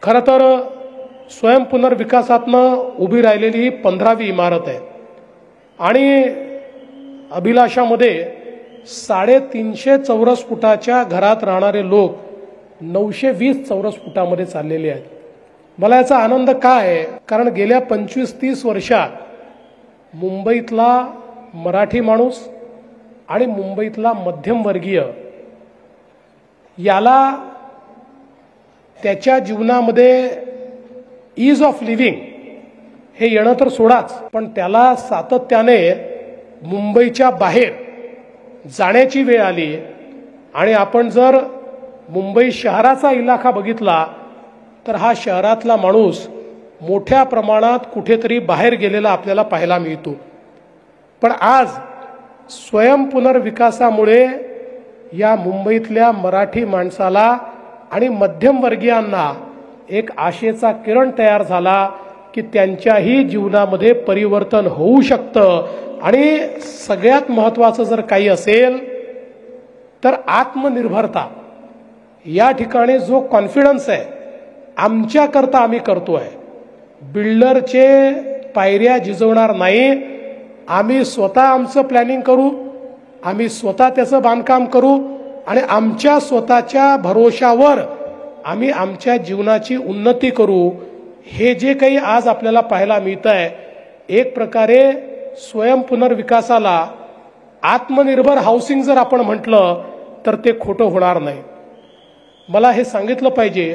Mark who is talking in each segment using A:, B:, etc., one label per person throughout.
A: खरं तर स्वयंपुनर्विकासातनं उभी राहिलेली ही 15वी इमारत आहे आणि अभिलाषामध्ये 350 चौरस फुटाच्या घरात राहणारे लोक 920 चौरस फुटामध्ये चाललेले आहेत। मला याचा आनंद का आहे, कारण गेल्या 25-30 वर्षात मुंबईतला मराठी माणूस आणि मुंबईतला मध्यमवर्गीय याला त्याच्या जीवनामध्ये ईज ऑफ लिव्हिंग हे येणं तर सोडाच, पण त्याला सातत्याने मुंबईच्या बाहेर जाण्याची वेळ आली आणि आपण जर मुंबई शहराचा इलाका बघितला तर हा शहरातला माणूस मोठ्या प्रमाणात कुठेतरी बाहेर गेलेला आपल्याला पाहायला मिळतो। पण आज स्वयंपुनर्विकासामुळे या मुंबईतल्या मराठी माणसाला आणि मध्यमवर्गीयांना एक आशेचा किरण तयार झाला की त्यांच्याही जीवनामध्ये परिवर्तन होऊ शकतं। आणि सगळ्यात महत्त्वाचं जर काही असेल तर आत्मनिर्भरता। या ठिकाणी जो कॉन्फिडन्स आहे आमच्याकरता आम्ही करतोय, बिल्डरचे पायऱ्या झिजवणार नाही, आम्ही स्वतः आमचं प्लॅनिंग करू, आम्ही स्वतः त्याचं बांधकाम करू आणि आमच्या स्वतःच्या भरोशावर आम्ही आमच्या जीवनाची उन्नती करू। हे जे काही आज आपल्याला पाहायला मिळतंय एक प्रकारे स्वयंपुनर्विकासाला आत्मनिर्भर हाऊसिंग जर आपण म्हटलं तर ते खोटं होणार नाही। मला हे सांगितलं पाहिजे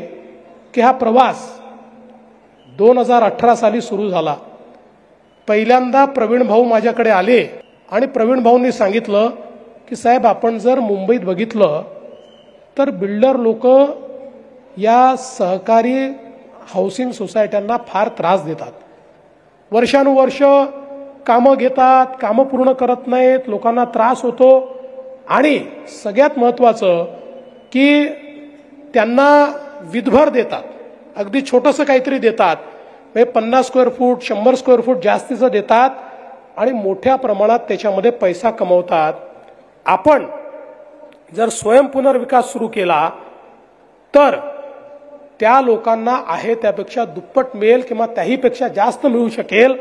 A: की हा प्रवास 2018 साली सुरू झाला। पहिल्यांदा प्रवीण भाऊ माझ्याकडे आले आणि प्रवीण भाऊंनी सांगितलं की साहेब, आपण जर मुंबईत बघितलं तर बिल्डर लोक या सहकारी हाऊसिंग सोसायट्यांना फार त्रास देतात, वर्षानुवर्ष कामं घेतात, कामं पूर्ण करत नाहीत, लोकांना त्रास होतो आणि सगळ्यात महत्त्वाचं की त्यांना विधभर देतात, अगदी छोटंसं काहीतरी देतात, 50 स्क्वेअर फूट 100 स्क्वेअर फूट जास्तीचं देतात आणि मोठ्या प्रमाणात त्याच्यामध्ये पैसा कमवतात। आपण जर स्वयंपुनर्विकास सुरू केला तर त्या लोकांना आहे त्यापेक्षा दुप्पट मिळेल किंवा त्याहीपेक्षा जास्त मिळू शकेल,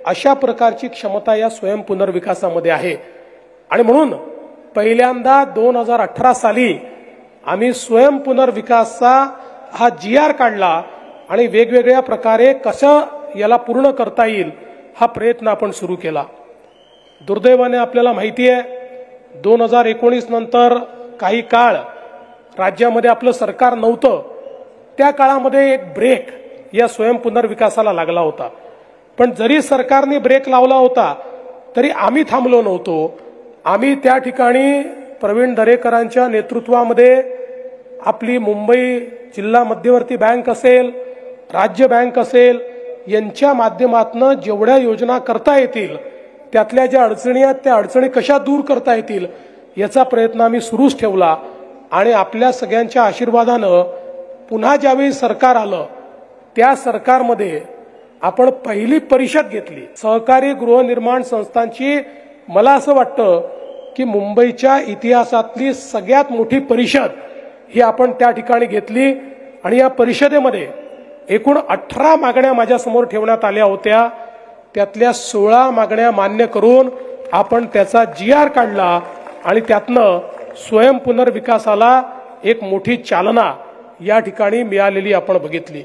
A: अशा प्रकारची क्षमता या स्वयंपुनर्विकासामध्ये आहे। आणि म्हणून पहिल्यांदा 2018 साली आम्ही स्वयंपुनर्विकासचा हा GR काढला आणि वेगवेगळ्या प्रकारे कसं याला पूर्ण करता येईल हा प्रयत्न आपण सुरू केला। दुर्दैवाने आपल्याला माहिती आहे 2019 नंतर काही काळ राज्यामध्ये आपलं सरकार नव्हतं, त्या काळामध्ये एक ब्रेक या स्वयंपुनर्विकासाला लागला होता। पण जरी सरकारने ब्रेक लावला होता तरी आम्ही थांबलो नव्हतो। आम्ही त्या ठिकाणी प्रवीण दरेकरांच्या नेतृत्वामध्ये आपली मुंबई जिल्हा मध्यवर्ती बँक असेल, राज्य बँक असेल, यांच्या माध्यमातून जेवढ्या योजना करता येतील त्यातल्या ज्या अडचणी आहेत त्या अडचणी कशा दूर करता येतील याचा प्रयत्न आम्ही सुरूच ठेवला। आणि आपल्या सगळ्यांच्या आशीर्वादानं पुन्हा ज्यावेळी सरकार आलं त्या सरकारमध्ये आपण पहिली परिषद घेतली सहकारी गृहनिर्माण संस्थांची। मला असं वाटतं की मुंबईच्या इतिहासातली सगळ्यात मोठी परिषद ही आपण त्या ठिकाणी घेतली आणि या परिषदेमध्ये एकूण 18 मागण्या माझ्यासमोर ठेवण्यात आल्या होत्या, त्यातल्या 16 मागण्या मान्य करून आपण त्याचा GR काढला आणि त्यातनं स्वयंपुनर्विकासाला एक मोठी चालना या ठिकाणी मिळालेली आपण बघितली।